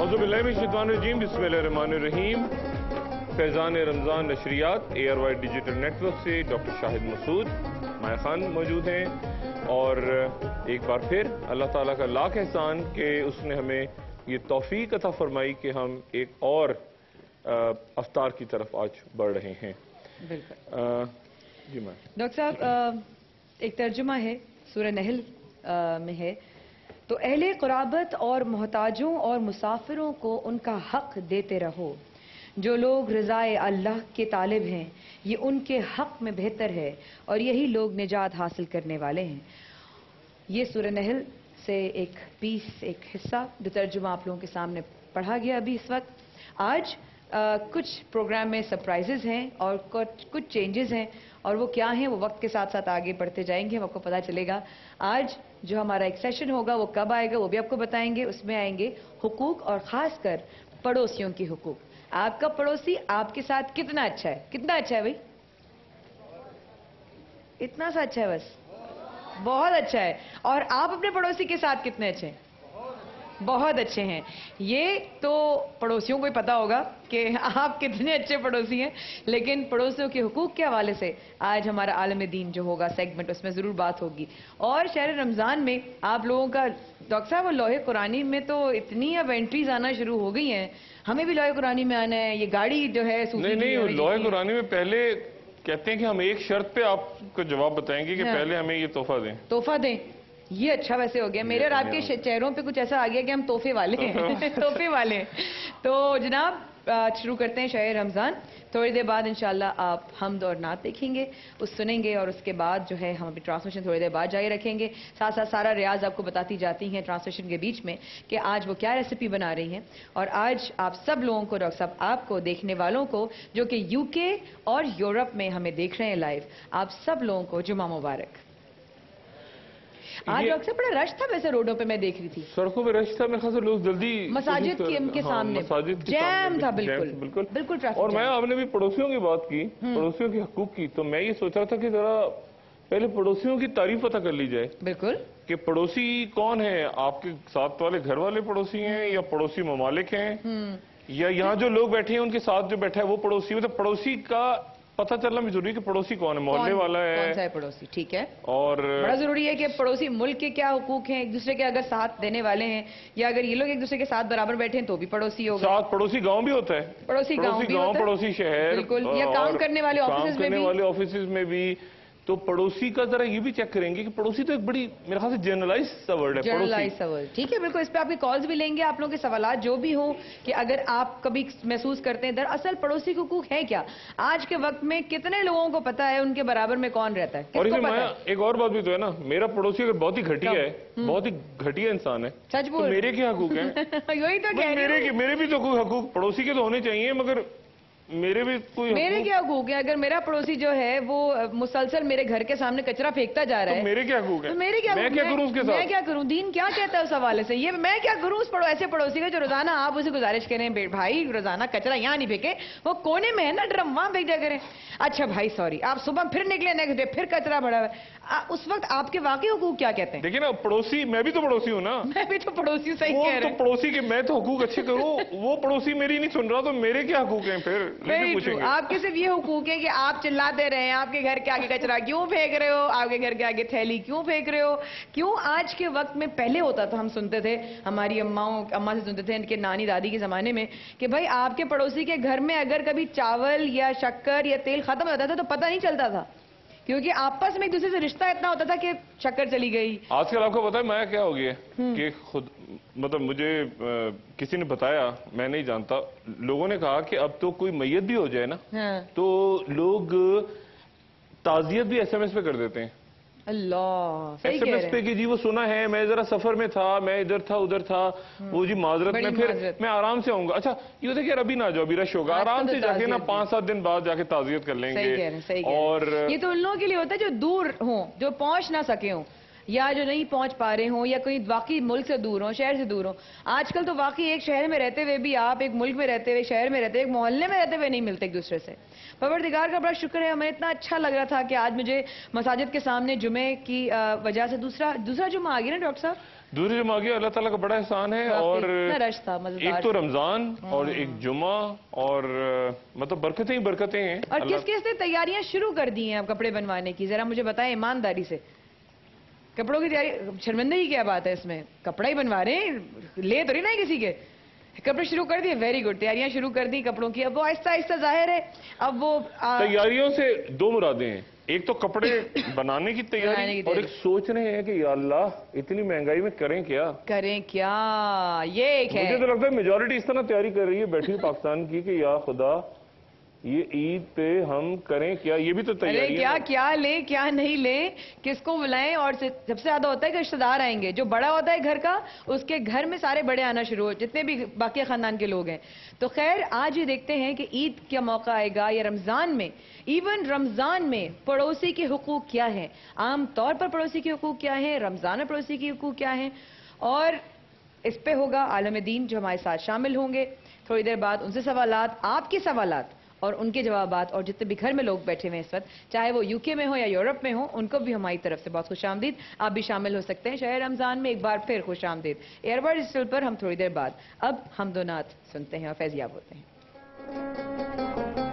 औज़ुबिल्लाहिमिनश्शैतानिर्रजीम बिस्मिल्लाहिर्रहमानिर्रहीम। फैज़ान रमज़ान नशरियात ARY digital network से डॉक्टर शाहिद मसूद माया खान मौजूद हैं और एक बार फिर अल्लाह ताला का लाख एहसान कि उसने हमें ये तौफीक अता फरमाई कि हम एक और अफ्तार की तरफ आज बढ़ रहे हैं। जी मैम। डॉक्टर साहब, एक तर्जुमा है सूरह नहल में है, तो अहले क़ुराबत और मोहताजों और मुसाफिरों को उनका हक देते रहो। जो लोग रज़ाए अल्लाह के तालिब हैं ये उनके हक में बेहतर है और यही लोग निजात हासिल करने वाले हैं। ये सूरह नहल से एक पीस, एक हिस्सा जो तर्जुमा आप लोगों के सामने पढ़ा गया अभी इस वक्त। आज कुछ प्रोग्राम में सरप्राइजेज हैं और कुछ चेंजेस हैं और वो क्या हैं वो वक्त के साथ साथ आगे बढ़ते जाएंगे, हम आपको पता चलेगा। आज जो हमारा एक सेशन होगा वो कब आएगा वो भी आपको बताएंगे। उसमें आएंगे हुकूक और ख़ासकर पड़ोसियों की हुकूक। आपका पड़ोसी आपके साथ कितना अच्छा है? कितना अच्छा है भाई? इतना सा अच्छा है? बस बहुत अच्छा है। और आप अपने पड़ोसी के साथ कितने अच्छे हैं? बहुत अच्छे हैं। ये तो पड़ोसियों को ही पता होगा कि आप कितने अच्छे पड़ोसी हैं, लेकिन पड़ोसियों के हुकूक के हवाले से आज हमारा आलम दीन जो होगा सेगमेंट उसमें ज़रूर बात होगी। और शहर रमज़ान में आप लोगों का डॉक्टर साहब वो लोहे कुरानी में तो इतनी अब एंट्रीज आना शुरू हो गई हैं, हमें भी लोहे कुरानी में आना है। ये गाड़ी जो है नहीं, लोहे कुरानी में पहले कहते हैं कि हम एक शर्त पे आपको जवाब बताएंगे कि पहले हमें ये तोहफा दें। ये अच्छा वैसे हो गया, मेरे और आपके चेहरों पे कुछ ऐसा आ गया कि हम तोहफे वाले हैं तोहफे वाले हैं। तो जनाब शुरू करते हैं शहर रमज़ान। थोड़ी देर बाद इंशाल्लाह आप हमद और नात देखेंगे, उस सुनेंगे और उसके बाद जो है हम अभी ट्रांसलेशन थोड़ी देर बाद जारी रखेंगे। साथ साथ सारा रियाज आपको बताती जाती हैं ट्रांसलेशन के बीच में कि आज वो क्या रेसिपी बना रही हैं। और आज आप सब लोगों को, डॉक्टर साहब आपको, देखने वालों को जो कि UK और यूरोप में हमें देख रहे हैं लाइव, आप सब लोगों को जुमा मुबारक। आज डॉक्टर साहब बड़ा रश था वैसे रोडों पे, मैं देख रही थी सड़कों पे रश था। मेरे ख्याल से लोग जल्दी मसाजिद के सामने जैम था। बिल्कुल ट्रैफिक। और मैं आपने भी पड़ोसियों की बात की, पड़ोसियों के हकूक की, तो मैं ये सोच रहा था कि जरा पहले पड़ोसियों की तारीफ पता कर ली जाए। बिल्कुल कि पड़ोसी कौन है? आपके साथ वाले घर वाले पड़ोसी हैं या पड़ोसी ममालिक हैं या यहाँ जो लोग बैठे हैं उनके साथ जो बैठा है वो पड़ोसी? मतलब पड़ोसी का पता चलना भी जरूरी है कि पड़ोसी कौन है, मोहल्ले वाला है, कौन सा है पड़ोसी। ठीक है, और बड़ा जरूरी है कि पड़ोसी मुल्क के क्या हुकूक हैं, एक दूसरे के अगर साथ देने वाले हैं या अगर ये लोग एक दूसरे के साथ बराबर बैठे हैं तो भी पड़ोसी होगा। साथ पड़ोसी गांव भी होता है, पड़ोसी गांव पड़ोसी शहर, बिल्कुल, या काम करने वाले ऑफिस में भी। तो पड़ोसी का जरा ये भी चेक करेंगे कि पड़ोसी तो एक बड़ी मेरे ख्याल से जनरलाइज सा वर्ड है, जनरलाइज सा वर्ड। ठीक है, बिल्कुल। इस पे आपके कॉल्स भी लेंगे, आप लोगों के सवालात जो भी हो कि अगर आप कभी महसूस करते हैं दरअसल पड़ोसी के हुकूक है क्या, आज के वक्त में कितने लोगों को पता है उनके बराबर में कौन रहता है, और एक और बात भी तो है ना, मेरा पड़ोसी अगर बहुत ही घटिया है, बहुत ही घटिया इंसान है, सच बोल, मेरे क्या हकूक है? यही तो कह रही हूं, मेरे भी तो कोई हकूक पड़ोसी के तो होने चाहिए, मगर मेरे भी कोई मेरे क्या हकूक है? अगर मेरा पड़ोसी जो है वो मुसलसल मेरे घर के सामने कचरा फेंकता जा रहा है, मेरे क्या हकूक है? मेरे क्या, मैं क्या करूं उसके साथ? मैं क्या करूं? दीन क्या कहता है उस हवाले से? ये मैं क्या करूं उस ऐसे पड़ोसी का जो रोजाना आप उसे गुजारिश करें भाई रोजाना कचरा यहाँ नहीं फेंके, वो कोने में है ना ड्रम, वहां फेंक दिया करें। अच्छा भाई सॉरी, आप सुबह फिर निकले नेक्स्ट डे फिर कचरा भरा है, उस वक्त आपके वाकई हुकूक क्या कहते हैं? देखिए ना, पड़ोसी, मैं भी तो पड़ोसी हूँ ना, मैं भी तो पड़ोसी, सही कह रहे हैं। तो पड़ोसी के मैं तो हुकूक अच्छे करूँ, वो पड़ोसी मेरी नहीं सुन रहा, तो मेरे क्या हुकूक हैं फिर? आपके सिर्फ ये हुकूक है कि आप चिल्लाते रहे, आपके घर के आगे कचरा क्यों फेंक रहे हो, आपके घर के आगे थैली क्यों फेंक रहे हो, क्यों? आज के वक्त में पहले होता था, हम सुनते थे, हमारी अम्मा से सुनते थे, इनके नानी दादी के जमाने में, कि भाई आपके पड़ोसी के घर में अगर कभी चावल या शक्कर या तेल खत्म हो जाता था तो पता नहीं चलता था, क्योंकि आपस में एक दूसरे से रिश्ता इतना होता था कि शक्कर चली गई। आजकल आपको पता है मैं क्या हो गया कि खुद, मतलब मुझे किसी ने बताया, मैं नहीं जानता, लोगों ने कहा कि अब तो कोई मैयत भी हो जाए ना तो लोग ताजियत भी SMS पे कर देते हैं। अल्लाह, सही कह रहे हैं। SMS पे कि जी वो सुना है, मैं जरा सफर में था, मैं इधर था उधर था, वो जी माजरत में, फिर मैं आराम से आऊंगा। अच्छा ये होता है कि यार अभी ना जाओ, अभी रश होगा, आराम से जाके ना 5-7 दिन बाद जाके ताजियत कर लेंगे। सही कह रहे हैं। और ये तो उन लोगों के लिए होता है जो दूर हो, जो पहुंच ना सके हो या जो नहीं पहुंच पा रहे हो या कोई वाकई मुल्क से दूर हो, शहर से दूर हो। आजकल तो वाकई एक शहर में रहते हुए भी आप, एक मुल्क में रहते हुए, शहर में रहते हुए, एक मोहल्ले में रहते हुए नहीं मिलते एक दूसरे से। परवरदिगार का बड़ा शुक्र है, हमें इतना अच्छा लग रहा था कि आज मुझे मसाजिद के सामने जुमे की वजह से दूसरा जुमा आ गया ना डॉक्टर साहब। دوسری جمعہ آ گیا، اللہ تعالیٰ کا بڑا احسان ہے. اور رش تھا مزیدار. ایک تو رمضان اور ایک جمعہ اور مطلب برکتیں ہی برکتیں ہیں. اور کس کس نے تیاریاں شروع کر دی ہیں اب کپڑے بنوانے کی؟ ذرا مجھے بتائیں ایمانداری سے. کپڑوں کی تیاری، شرمندگی کیا بات ہے اس میں؟ کپڑا ہی بنوا رہے ہیں، لے تو نہیں نا کسی کے. کپڑے شروع کر دیے، ویری گڈ. تیاریاں شروع کر دی کپڑوں کی. اب وہ آہستہ آہستہ ظاہر ہے اب وہ تیاریوں سے دو مرادیں ہیں. ایک تو کپڑے بنانے کی تیاری اور ایک سوچ رہے ہیں کہ یا اللہ اتنی مہنگائی میں کریں کیا. یہ ایک ہے. مجھے تو لگتا ہے میجورٹی اس طرح تیاری کر رہی ہے بیٹھی پاکستان کی کہ یا خدا یہ عید پہ ہم کریں کیا. یہ بھی تو تیاری ہے. کیا لیں کیا نہیں لیں، کس کو بلائیں. اور سب سے زیادہ ہوتا ہے کہ رشتہ دار آئیں گے. جو بڑا ہوتا ہے گھر کا اس کے گھر میں سارے بڑے آنا شروع ہو، جتنے بھی باقی خاندان کے لوگ ہیں. تو خیر آج یہ دیکھتے ہیں کہ عید کا موقع آئے گا یا رمضان میں، ایون رمضان میں پڑوسی کے حقوق کیا ہیں. عام طور پر پڑوسی کے حقوق کیا ہیں، رمضان میں پڑوسی کے حقوق کیا ہیں. اور اس پہ ہوگا عالم دین جو ہمارے ساتھ شامل ہوں گے تھوڑی دیر بعد. ان سے سوالات، آپ کے سوالات اور ان کے جوابات، اور جتنے بھی گھر میں لوگ بیٹھے ہوئے اس وقت، چاہے وہ UK میں ہو یا یورپ میں ہو، ان کو بھی ہماری طرف سے بہت خوش آمدید. آپ بھی شامل ہو سکتے ہیں شہر رمضان میں. ایک بار پھر خوش آمدید. ایئر ورلڈ ڈیجیٹل پر ہم تھوڑی دیر بعد اب حمد و نعت سنتے ہیں اور فیضیاب ہوتے ہیں.